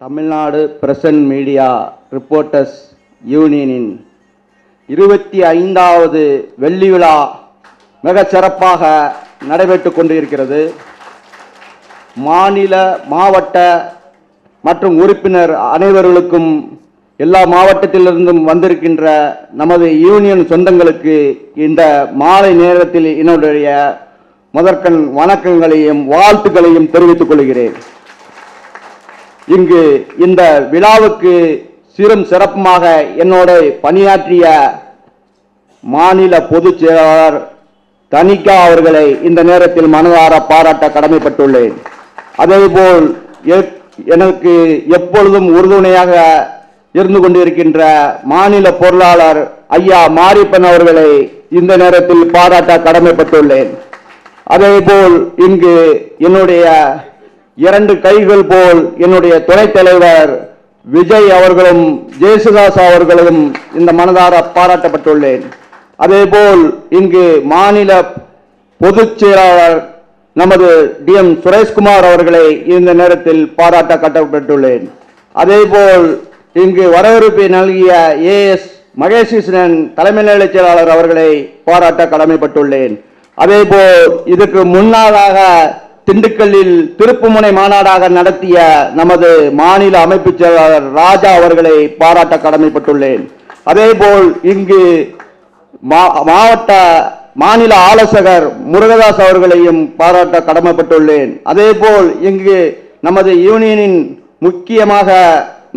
Tamil Nadu present media reporters யூனியனின் 25வது வெள்ளி விழா மிக சிறப்பாக நடைபெற்றுக் கொண்டிருக்கிறது. மாநில மாவட்ட மற்றும் உறுப்பினர் அனைவர்களுக்கும் எல்லா மாவட்டத்திலிருந்தும் வந்திருக்கின்ற நமது யூனியன் சொந்தங்களுக்கு இந்த மாலை நேரத்தில் என்னுடைய முதற்கண் வணக்கங்களையும் வாழ்த்துக்களையும் தெரிவித்துக் கொள்கிறேன். இங்கு இந்த விழாவுக்கு சிறும் சிறப்புமாக என்னோட பணியாற்றிய மாநில பொதுச் செயலாளர் தனிகா அவர்களை இந்த நேரத்தில் மனதார பாராட்ட கடமைப்பட்டுள்ளேன். அதேபோல் எனக்கு எப்பொழுதும் உறுதுணையாக இருந்து கொண்டிருக்கின்ற மாநில பொருளாளர் ஐயா மாரியப்பன் அவர்களை இந்த நேரத்தில் பாராட்ட கடமைப்பட்டுள்ளேன். அதேபோல் இங்கு என்னுடைய 2 கைகள் போல் என்னுடைய துணைத் தலைவர் விஜய் அவர்களும் ஜேசுதாஸ் அவர்களும் இந்த மனதார பாராட்டப்பட்டுள்ளேன். அதேபோல் இங்கு மாநில பொதுச் செயலாளர் நமது DM சுரேஷ்குமார் அவர்களை இந்த நேரத்தில் பாராட்ட கடமைப்பட்டுள்ளேன். அதேபோல் இங்கு வரவேற்பை நல்கிய AS மகேஷிஸ்வரன் தலைமை நிலைச் செயலாளர் அவர்களை பாராட்ட கடமைப்பட்டுள்ளேன். அதேபோல் இதற்கு முன்னதாக திண்டுக்கல்லில் திருப்புமுனை மாநாடாக நடத்திய நமது மாநில அமைப்பு செயலாளர் ராஜா அவர்களை பாராட்ட கடமைப்பட்டுள்ளேன். அதேபோல் இங்கு மாநில ஆலோசகர் முருகதாஸ் அவர்களையும் பாராட்ட கடமைப்பட்டுள்ளேன். அதேபோல் இங்கு நமது யூனியனின் முக்கியமாக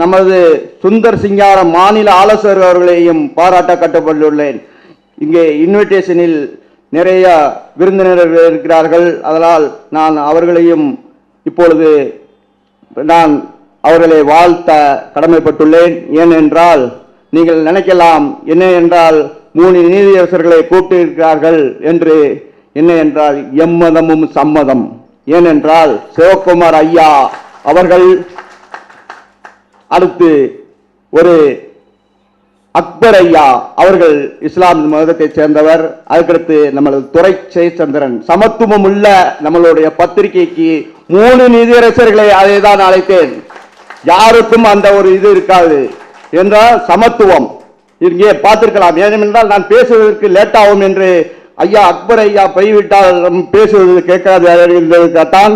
நமது சுந்தர் சிங்காரம் மாநில ஆலோசகர் அவர்களையும் பாராட்ட கடமைப்பட்டுள்ளேன். இங்கே இன்விடேஷனில் நிறைய விருந்தினர்கள் இருக்கிறார்கள். அதனால் நான் அவர்களையும் இப்பொழுது அவர்களை வாழ்த்த கடமைப்பட்டுள்ளேன். ஏனென்றால் நீங்கள் நினைக்கலாம் என்ன என்றால் 3 நீதியரசர்களை கூப்பிட்டு இருக்கிறார்கள் என்று. என்ன என்றால் எம்மதமும் சம்மதம். ஏனென்றால் சிவகுமார் ஐயா அவர்கள், அடுத்து ஒரு அக்பர் ஐயா அவர்கள் இஸ்லாம் மதத்தைச் சேர்ந்தவர். அதுக்கடுத்து நம்மளது துரை ஜெயச்சந்திரன். சமத்துவம் உள்ள நம்மளுடைய பத்திரிகைக்கு 3 நீதியரசர்களை அதை தான் அழைத்தேன். யாருக்கும் அந்த ஒரு இது இருக்காது என்றால் சமத்துவம் இங்கே பார்த்திருக்கலாம். ஏனென்றால் நான் பேசுவதற்கு லேட் ஆகும் என்று ஐயா அக்பர் ஐயா போய்விட்டால் பேசுவது கேட்காதான்.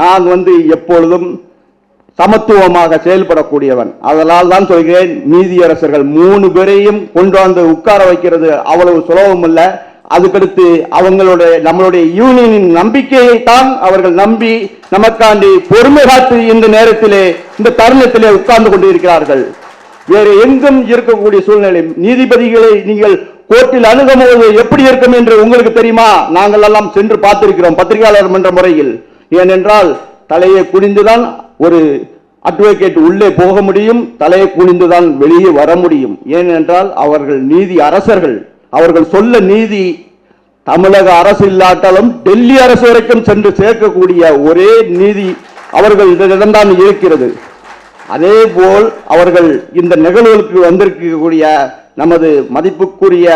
நான் எப்பொழுதும் சமத்துவமாக செயல்படக்கூடியவன். அதனால் தான் சொல்கிறேன், நீதியரசர்கள் 3 பேரையும் கொண்டு வந்து உட்கார வைக்கிறது அவ்வளவு சுலபம் அல்ல. அதுக்கடுத்து நம்மளுடைய யூனியனின் நம்பிக்கையை தான் அவர்கள் நம்பி நமக்காண்டி பொறுமை காத்து இந்த நேரத்திலே இந்த தருணத்திலே உட்கார்ந்து கொண்டிருக்கிறார்கள். வேறு எங்கும் இருக்கக்கூடிய சூழ்நிலை நீதிபதிகளை நீங்கள் கோர்ட்டில் அணுகும் போது எப்படி இருக்கும் என்று உங்களுக்கு தெரியுமா? நாங்கள் எல்லாம் சென்று பார்த்திருக்கிறோம் பத்திரிகையாளர் மன்ற முறையில். ஏனென்றால் தலையை குனிந்துதான் ஒரு அட்வொகேட் உள்ளே போக முடியும், தலையை குனிந்துதான் வெளியே வர முடியும். ஏனென்றால் அவர்கள் நீதி அரசர்கள். அவர்கள் சொல்ல நீதி தமிழக அரசு இல்லாட்டாலும் டெல்லி அரசு வரைக்கும் சென்று சேர்க்கக்கூடிய ஒரே நீதி அவர்களிடம்தான் இருக்கிறது. அதே போல் அவர்கள் இந்த நிகழ்வுகளுக்கு வந்திருக்கக்கூடிய நமது மதிப்புக்குரிய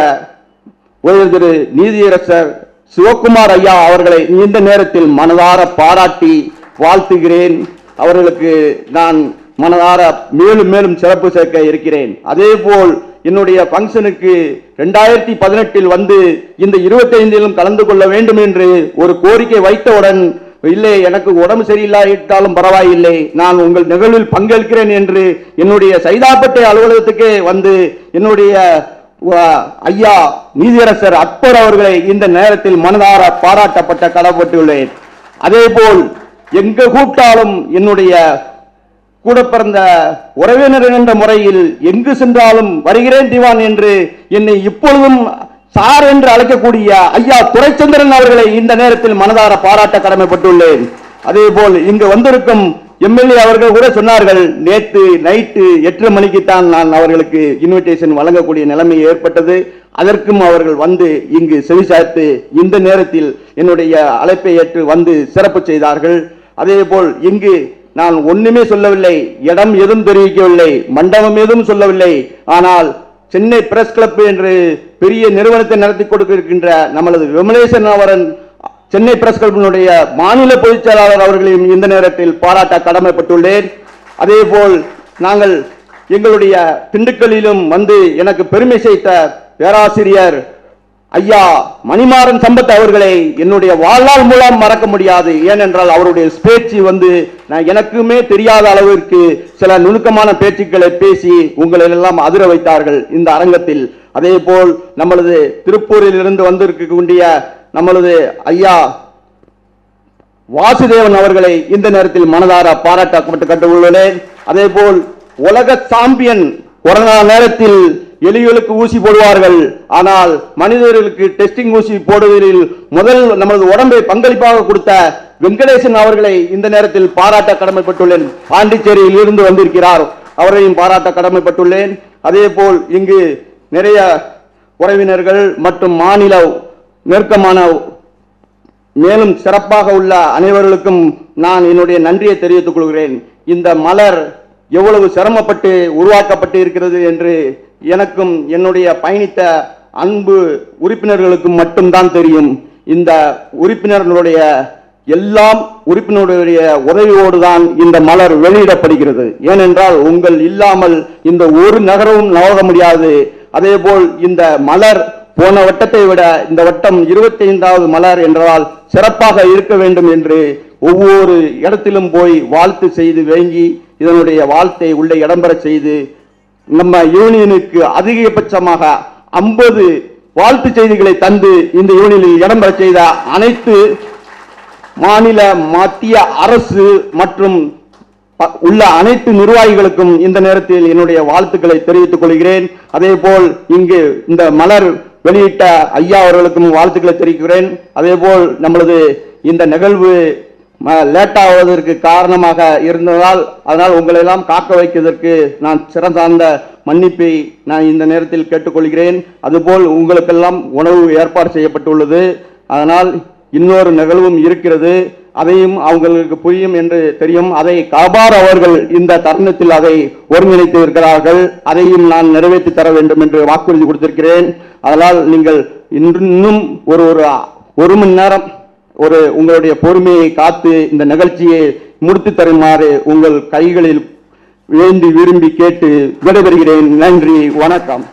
திரு நீதியரசர் சிவகுமார் ஐயா அவர்களை இந்த நேரத்தில் மனதார பாராட்டி வாழ்த்துகிறேன். அவர்களுக்கு நான் மனதார மேலும் மேலும் சிறப்பு சேர்க்க இருக்கிறேன். அதே போல் என்னுடைய பங்கனுக்கு 2018 வந்து இந்த 25லும் கலந்து கொள்ள வேண்டும் என்று ஒரு கோரிக்கை வைத்தவுடன், இல்லை எனக்கு உடம்பு சரியில்லாவிட்டாலும் பரவாயில்லை, நான் உங்கள் நிகழ்வில் பங்கேற்கிறேன் என்று என்னுடைய சைதாப்பேட்டை அலுவலகத்துக்கே வந்து என்னுடைய ஐயா நீதியரசர் அக்பர் அவர்களை இந்த நேரத்தில் மனதார பாராட்டப்பட்ட கடமைப்பட்டுள்ளேன். அதே போல் எங்க கூப்பிட்டாலும் என்னுடைய கூட பிறந்த உறவினர் என்ற முறையில் எங்கு சென்றாலும் வருகிறேன் திவான் என்று என்னை இப்பொழுதும் சார் என்று அழைக்கக்கூடிய ஐயா துரைச்சந்திரன் அவர்களை இந்த நேரத்தில் மனதார பாராட்ட கடமைப்பட்டுள்ளேன். அதே போல் இங்கு வந்திருக்கும் MLA அவர்கள் கூட சொன்னார்கள், நேற்று நைட்டு 8:30 மணிக்குத்தான் நான் அவர்களுக்கு இன்விடேஷன் வழங்கக்கூடிய நிலைமை ஏற்பட்டது. அதற்கும் அவர்கள் வந்து இங்கு செவிசாய்த்து இந்த நேரத்தில் என்னுடைய அழைப்பை ஏற்று வந்து சிறப்பு செய்தார்கள். அதே போல் இங்கு நான் ஒண்ணுமே சொல்லவில்லை, இடம் எதுவும் தெரிவிக்கவில்லை, மண்டபம் எதுவும் சொல்லவில்லை. ஆனால் சென்னை பிரஸ் கிளப் என்று பெரிய நிறுவனத்தை நடத்தி கொடுக்கின்ற நமது விமலேசன் அவரன் சென்னை பிரஸ் கிளப்பினுடைய மாநில பொதுச் செயலாளர் அவர்களையும் இந்த நேரத்தில் பாராட்ட கடமைப்பட்டுள்ளேன். அதேபோல் நாங்கள் எங்களுடைய திண்டுக்கல்லிலும் வந்து எனக்கு பெருமை சேர்த்த பேராசிரியர் ஐயா மணிமாறன் சம்பத் அவர்களை என்னுடைய வாழ்நாள் மூலம் மறக்க முடியாது. ஏனென்றால் அவருடைய பேச்சு நான் எனக்குமே தெரியாத அளவிற்கு சில நுணுக்கமான பேச்சுக்களை பேசி உங்களை எல்லாம் அதிர வைத்தார்கள் இந்த அரங்கத்தில். அதே போல் நம்மளது திருப்பூரில் இருந்து வந்திருக்கக்கூடிய நம்மளது ஐயா வாசுதேவன் அவர்களை இந்த நேரத்தில் மனதார பாராட்டப்பட்டுள்ளேன். அதே போல் உலக சாம்பியன் கொரோனா நேரத்தில் எலிகளுக்கு ஊசி போடுவார்கள், ஆனால் மனிதர்களுக்கு டெஸ்டிங் ஊசி போடுவதில் முதல் நமது உடம்பை பங்களிப்பாக கொடுத்த வெங்கடேசன் அவர்களை இந்த நேரத்தில் பாராட்ட கடமைப்பட்டுள்ளேன். பாண்டிச்சேரியில் இருந்து வந்திருக்கிறார், அவரையும் பாராட்ட கடமைப்பட்டுள்ளேன். அதே போல் இங்கு நிறைய உறவினர்கள் மற்றும் மாநில நெருக்கமான மேலும் சிறப்பாக உள்ள அனைவர்களுக்கும் நான் என்னுடைய நன்றியை தெரிவித்துக் கொள்கிறேன். இந்த மலர் எவ்வளவு சிரமப்பட்டு உருவாக்கப்பட்டு இருக்கிறது என்று எனக்கும் என்னுடைய பயணித்த அன்பு உறுப்பினர்களுக்கும் மட்டும்தான் தெரியும். இந்த உறுப்பினர்களுடைய உறுப்பினருடைய உதவியோடு தான் இந்த மலர் வெளியிடப்படுகிறது. ஏனென்றால் உங்கள் இல்லாமல் இந்த ஒரு நகரமும் நவக முடியாது. அதே போல் இந்த மலர் போன வட்டத்தை விட இந்த வட்டம் 25வது மலர் என்றால் சிறப்பாக இருக்க வேண்டும் என்று ஒவ்வொரு இடத்திலும் போய் வாழ்த்து செய்து வேங்கி இதனுடைய வாழ்த்தை உள்ள இடம்பெற செய்து நம்ம யூனியனுக்கு அதிகபட்சமாக 50 வாழ்த்து செய்திகளை தந்து இந்த யூனியனில் இடம்பெற செய்த அனைத்து மாநில மத்திய அரசு மற்றும் உள்ள அனைத்து நிர்வாகிகளுக்கும் இந்த நேரத்தில் என்னுடைய வாழ்த்துக்களை தெரிவித்துக் கொள்கிறேன். அதே போல் இங்கு இந்த மலர் வெளியிட்ட ஐயா அவர்களுக்கும் வாழ்த்துக்களை தெரிவிக்கிறேன். அதே போல் நம்மளது இந்த நிகழ்வு லேட் ஆவதற்கு காரணமாக இருந்ததால் அதனால் உங்களை எல்லாம் காக்க வைப்பதற்கு நான் சிறந்த மன்னிப்பை நான் இந்த நேரத்தில் கேட்டுக்கொள்கிறேன். அதுபோல் உங்களுக்கெல்லாம் உணவு ஏற்பாடு செய்யப்பட்டுள்ளது. அதனால் இன்னொரு நிகழ்வும் இருக்கிறது, அதையும் அவங்களுக்கு புரியும் என்று தெரியும். அதை காபார் அவர்கள் இந்த தருணத்தில் அதை ஒருங்கிணைத்து இருக்கிறார்கள். அதையும் நான் நிறைவேற்றி தர வேண்டும் என்று வாக்குறுதி கொடுத்திருக்கிறேன். அதனால் நீங்கள் இன்னும் ஒரு மணி நேரம் உங்களுடைய பொறுமையை காத்து இந்த நிகழ்ச்சியை முடித்து தருமாறு உங்கள் கைகளில் வேண்டி விரும்பி கேட்டு விடைபெறுகிறேன். நன்றி, வணக்கம்.